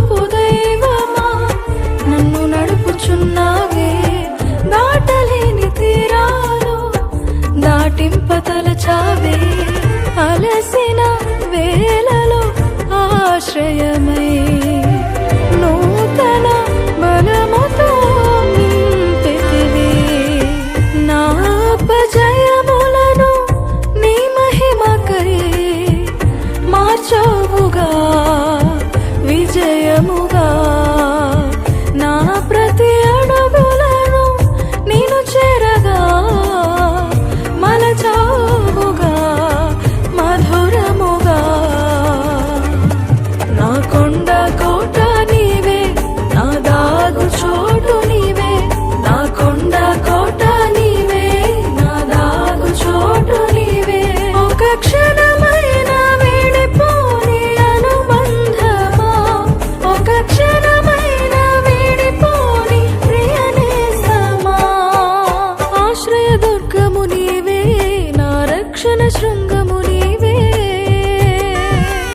చూపు దైవమా నన్ను నడుపుచున్నావే దాటలేని తీరాలు దాటింపతలచావే అలసిన వేళలో ఆశ్రయమై నూతన బలముతో నింపితివి నా అపజయములను నీ మహిమకై మార్చావుగా విజయముగా నా ప్రతి అడుగులను నేను చేరగా మలచావుగా మధురముగా నా కొండ కోట నీవే నా దాగు చోటు నీవే నా కొండ కోట నీవే నా దాగు చోటు నీవే ఒక క్షణమైన వీడిపోని అనుబంధమా ఒక క్షణమైన వీడిపోని ప్రియనేస్తమా ఆశ్రయ దుర్గము నీవే నా రక్షణ శృంగ